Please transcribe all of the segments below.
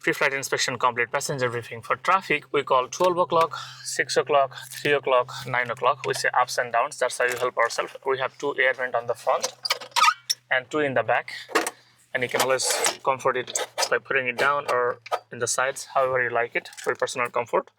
pre-flight inspection complete, passenger briefing. For traffic, we call 12 o'clock, 6 o'clock, 3 o'clock, 9 o'clock. We say ups and downs. That's how you help ourselves. We have 2 air vents on the front and 2 in the back. And you can always comfort it by putting it down or in the sides, however you like it, for personal comfort.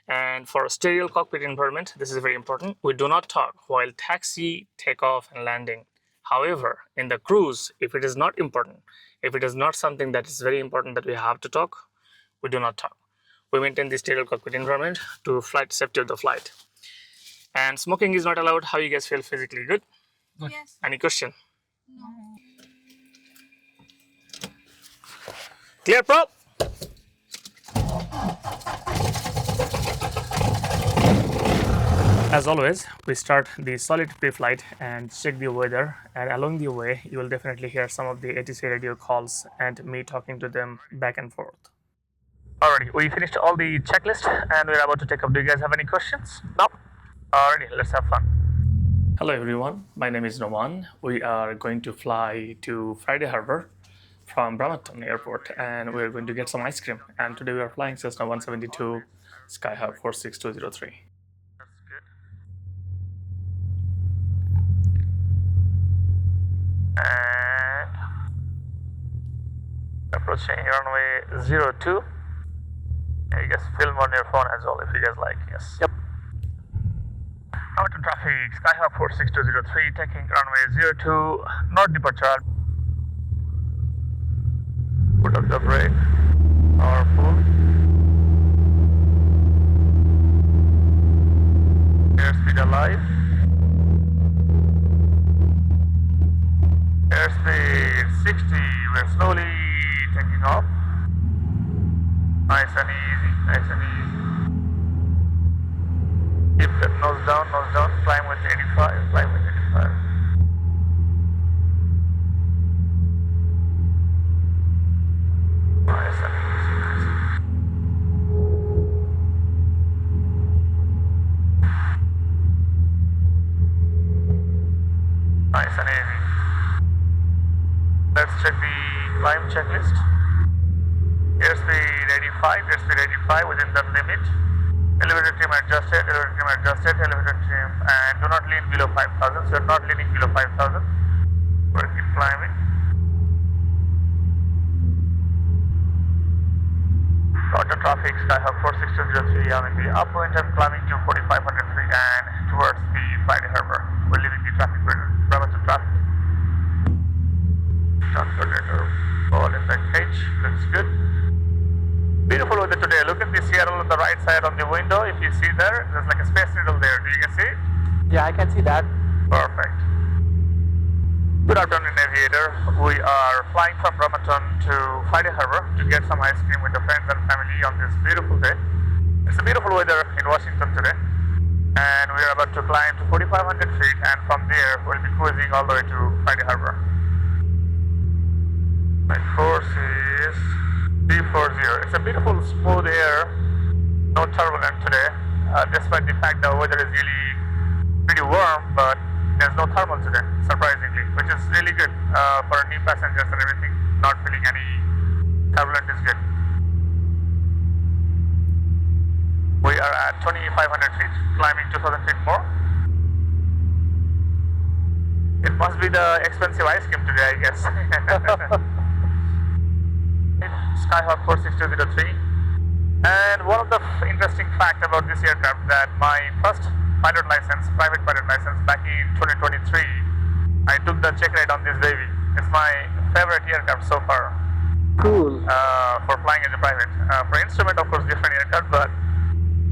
And for stereo cockpit environment, this is very important. We do not talk while taxi, takeoff, and landing. However, in the cruise, if it is not important, if it is not something that is very important that we have to talk, we do not talk. We maintain the stereo cockpit environment to flight safety of the flight. And smoking is not allowed. How you guys feel physically? Good? Yes. Any question? No. Clear, prop? As always, we start the solid pre-flight and check the weather, and along the way, you will definitely hear some of the ATC radio calls and me talking to them back and forth. Alrighty, we finished all the checklist and we're about to take off. Do you guys have any questions? No? Alrighty, let's have fun. Hello everyone, my name is Noman. We are going to fly to Friday Harbor from Bremerton Airport, and we're going to get some ice cream. And today we are flying Cessna 172 Skyhawk 46203. And approaching runway 02. You guys film on your phone as well if you guys like. Yes. Yep. Out to traffic, Skyhawk 46203 taking runway 02, north departure. Put up the brake, powerful. Airspeed alive. Airspeed 60, we're slowly taking off. Nice and easy, nice and easy. Keep that nose down, climb with 85, climb with 85. Nice and easy, nice. Nice and easy. Let's check the climb checklist. Airspeed 85 within the limit. Elevator trim adjusted, elevator trim, and do not lean below 5,000. So you're not leaning below 5,000. We'll keep climbing. Roger traffic, Skyhawk 46203. I'm in the upwind. I'm climbing to 4,500 feet and towards the Friday Harbor. We're leaving the traffic Bremerton traffic. Transporter all in the cage. Looks good. Beautiful weather today. Look at the Seattle on the right side on the window. If you see there, there's like a space needle there. Do you guys see it? Yeah, I can see that. Perfect. Good afternoon, aviator. We are flying from Bremerton to Friday Harbor to get some ice cream with the friends and family on this beautiful day. It's a beautiful weather in Washington today. And we are about to climb to 4,500 feet, and from there we'll be cruising all the way to Friday Harbor. My course is D40. It's a beautiful smooth air, no turbulence today, despite the fact the weather is really pretty warm, but there's no thermal today, surprisingly, which is really good for new passengers and everything. Not feeling any turbulence is good. We are at 2,500 feet, climbing 2,000 feet more. It must be the expensive ice cream today, I guess. Skyhawk 46203. And one of the interesting facts about this aircraft that my first pilot license, private pilot license back in 2023, I took the check ride on this baby. It's my favorite aircraft so far. Cool. For flying as a private. For instrument, of course, different aircraft, but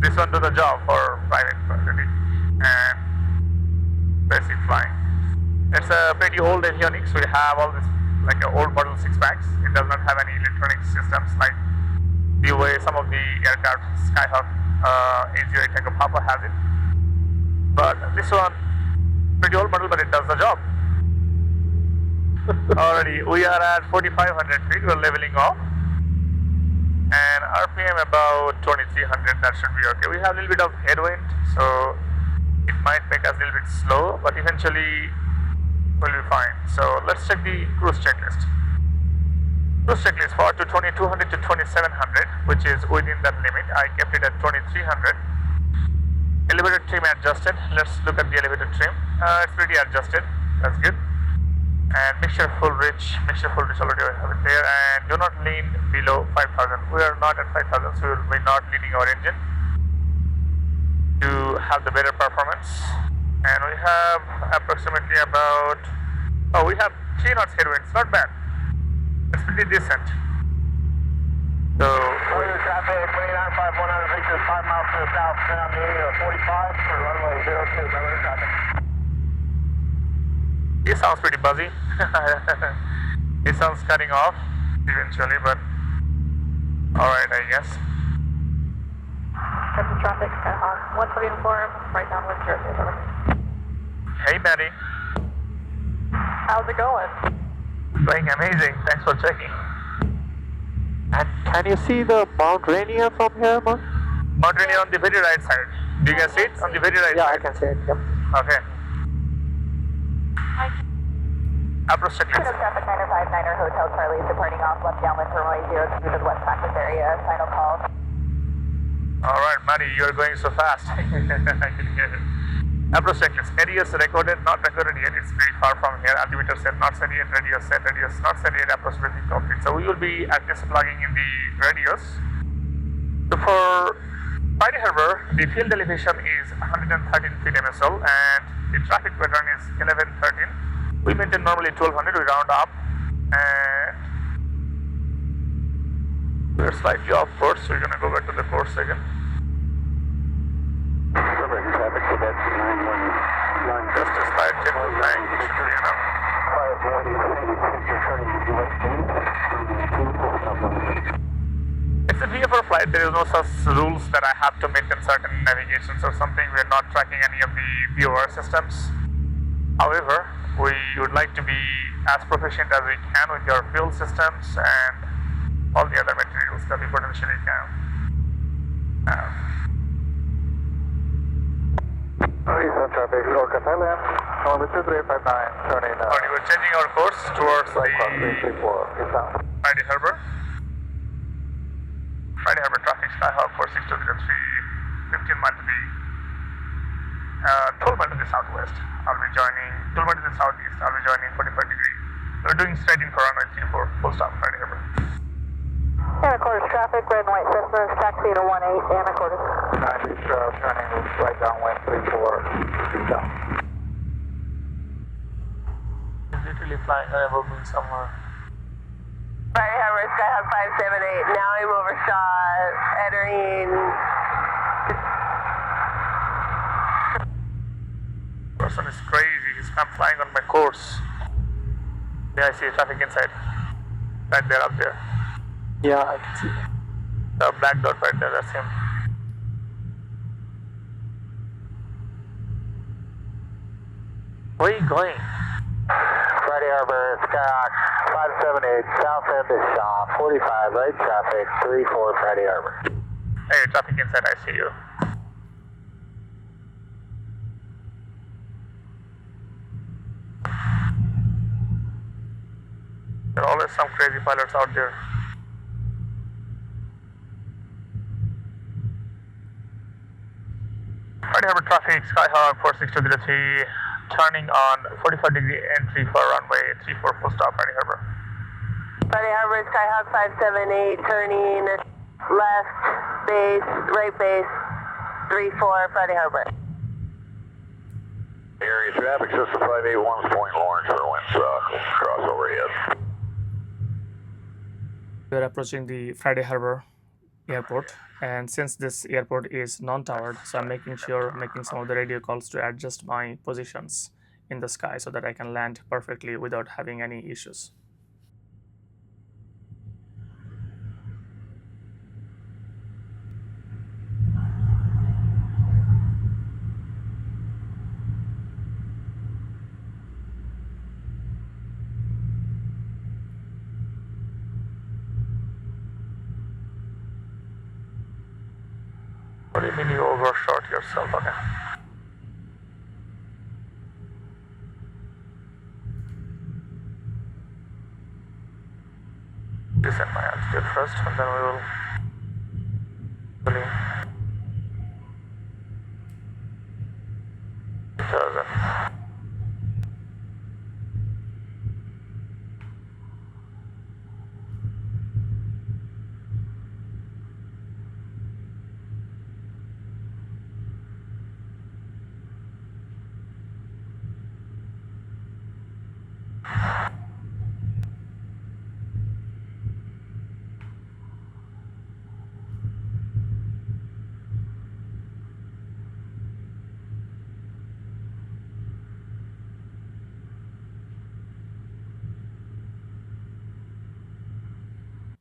this one do the job for private and basic flying. It's a pretty old avionics. We have all this like an old model 6-packs. It does not have any electronic systems like the way some of the aircraft, Skyhawk, A08 Tango Papa has it. But this one, pretty old model, but it does the job. Already, we are at 4,500 feet. We're leveling off. And RPM about 2,300. That should be okay. We have a little bit of headwind, so it might make us a little bit slow, but eventually we'll be fine. So let's check the cruise checklist. Cruise checklist for to 2200 to 2700, which is within that limit. I kept it at 2300. Elevator trim adjusted. Let's look at the elevator trim. It's pretty adjusted. That's good. And mixture full reach already I have it there. And do not lean below 5000. We are not at 5000, so we will be not leaning our engine to have the better performance. And we have approximately about, we have 3 knots headwinds. Not bad. It's pretty decent. So, traffic 2951 Victor, 5 miles to the south, down to 45 for runway 02, Bremerton traffic. He sounds pretty buzzy. He sounds cutting off eventually, but alright, I guess. Captain traffic, on 120 inform, right downwind, Jersey. Hey, Maddie. How's it going? Going amazing. Thanks for checking. And can you see the Mount Rainier from here, Mount? Mount Rainier on the very right side. Do you guys see it? On the very right Yeah, I side? can see it. Yep. Okay. Approach checklist. Traffic 959er Hotel Charlie departing off left downwind runway 02 to the west practice area. Final call. Alright, Maddie, you're going so fast. I can hear it. Approach checklist. Radius recorded, not recorded yet. It's very far from here. Altimeter set, not set yet. Radius set, radius not set yet. Approach briefing complete. So we will be at this plugging in the radius. So for Friday Harbor, the field elevation is 113 feet MSL and the traffic pattern is 1113. We maintain normally 1200, we round up, and we're slightly off course, so we're going to go back to the course again. Traffic cadet 919. Just a slight gentle hang, should be enough. It's a VFR flight, there is no such rules that I have to maintain certain navigations or something. We're not tracking any of the VOR systems. However, we would like to be as proficient as we can with your fuel systems and all the other materials that we potentially can. Eastern traffic, Orca Thailand, number 2359, turning We're changing our course towards the 334, east south. Friday Harbor. Friday Harbor traffic Skyhawk 4603, 15 mile to the 12 mile to the southwest. I'll be joining 12 mile to the southeast. I'll be joining 45 degree. We're doing straight in for runway 34, full stop, Friday Harbor. And quarters traffic, red and white Cessna, taxi to 18 and a quarter. 90 turning right downwind 34, east south. It's literally flying above me somewhere. Friday Harbor, Skyhawk 578, now I'm overshot, entering. Person is crazy. He's come flying on my course. Yeah, I see traffic inside. Right there, up there. Yeah, I can see. The black dot right there, that's him. Where are you going? Friday Harbor, Skyhawk 578, south end is Shaw, 45, right traffic, 34 Friday Harbor. Hey, traffic inside, I see you. There are always some crazy pilots out there. Friday Harbor traffic, Skyhawk 4603, turning on 45 degree entry for runway 34 full stop, Friday Harbor. Friday Harbor, Skyhawk 578, turning left base, right base, 34 Friday Harbor. Area traffic system 581's Point Lawrence for winds cross overhead. We're approaching the Friday Harbor airport, and since this airport is non-towered, so I'm making some of the radio calls to adjust my positions in the sky so that I can land perfectly without having any issues. What do you mean you overshot yourself? Okay. first, and then we will really 2000.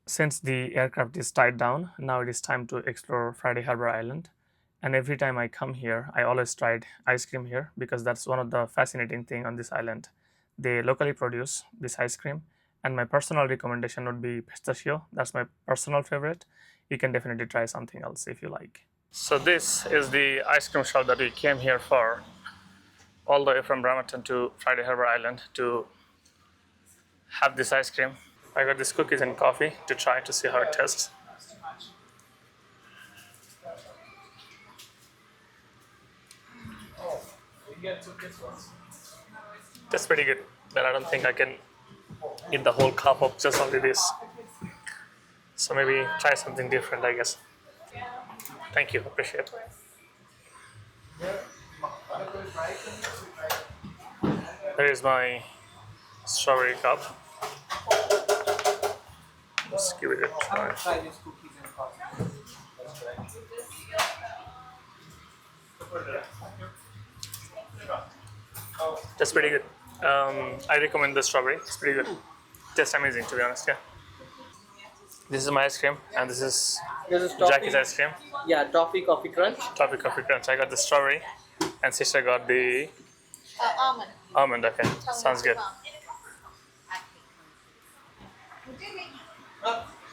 Since the aircraft is tied down, now it is time to explore Friday Harbor Island. And every time I come here, I always tried ice cream here because that's one of the fascinating thing on this island. They locally produce this ice cream, and my personal recommendation would be pistachio. That's my personal favorite. You can definitely try something else if you like. So this is the ice cream shop that we came here for, all the way from Bremerton to Friday Harbor Island to have this ice cream. I got these cookies and coffee to try to see how it tastes. That's pretty good, but I don't think I can eat the whole cup of just only this. So maybe try something different, I guess. Thank you, appreciate it. There is my strawberry cup. Let's give it a try. Try these cookies and coffee. That's pretty good. I recommend the strawberry. It's pretty good. Tastes amazing, to be honest. Yeah. This is my ice cream, and this is Jackie's ice cream. Yeah, toffee coffee crunch. Toffee coffee crunch. I got the strawberry, and sister got the Almond. almond. Okay, sounds good.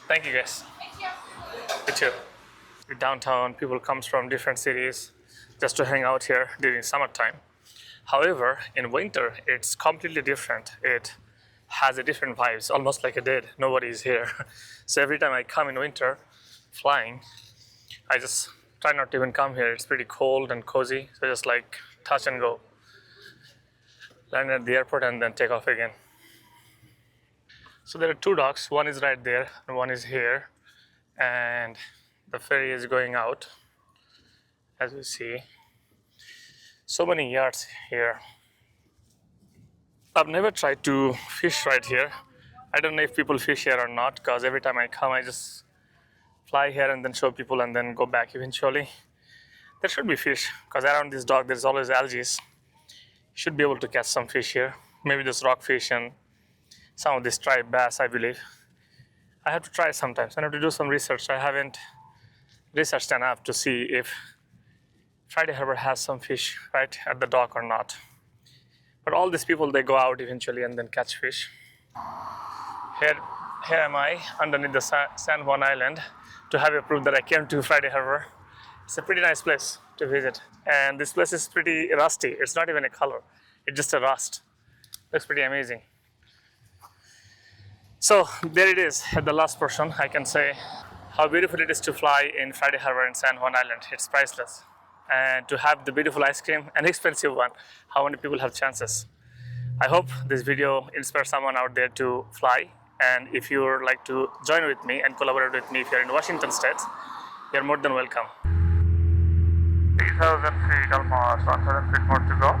Thank you, guys. You too. Downtown, people comes from different cities just to hang out here during summertime. However, in winter, it's completely different. It has a different vibes, almost like a dead. Nobody is here. So every time I come in winter, flying, I just try not to even come here. It's pretty cold and cozy. So just like touch and go. Land at the airport and then take off again. So there are two docks. One is right there and one is here. And the ferry is going out, as you see. So many yards here. I've never tried to fish right here. I don't know if people fish here or not, because every time I come, I just fly here and then show people and then go back eventually. There should be fish, because around this dock there's always algae. You should be able to catch some fish here. Maybe this rockfish and some of this striped bass, I believe. I have to try sometimes. I have to do some research. I haven't researched enough to see if Friday Harbor has some fish right at the dock or not. But all these people, they go out eventually and then catch fish. Here am I underneath the San Juan Island to have a proof that I came to Friday Harbor. It's a pretty nice place to visit. And this place is pretty rusty. It's not even a color. It's just a rust. Looks pretty amazing. So there it is at the last portion. I can say how beautiful it is to fly in Friday Harbor in San Juan Island. It's priceless. And to have the beautiful ice cream, an expensive one, how many people have chances? I hope this video inspires someone out there to fly. And if you would like to join with me and collaborate with me if you're in Washington State, you're more than welcome. 3,000 feet, almost 1,000 feet more to go.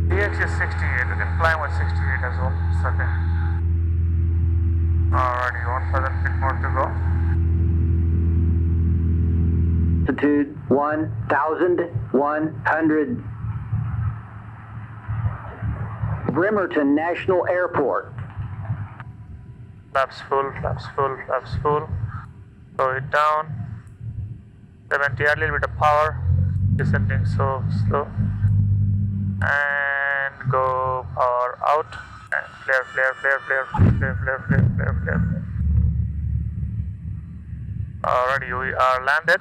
DX is 68, we can climb with 68 as well, it's okay. Alrighty, 1,000 feet more to go. Altitude 1,100. Bremerton National Airport. Flaps full, flaps full, flaps full. Slow it down. 70, a little bit of power. Descending so slow. And go power out. And flare, flare, flare, flare, flare, flare, flare, flare, flare. Alrighty, we are landed.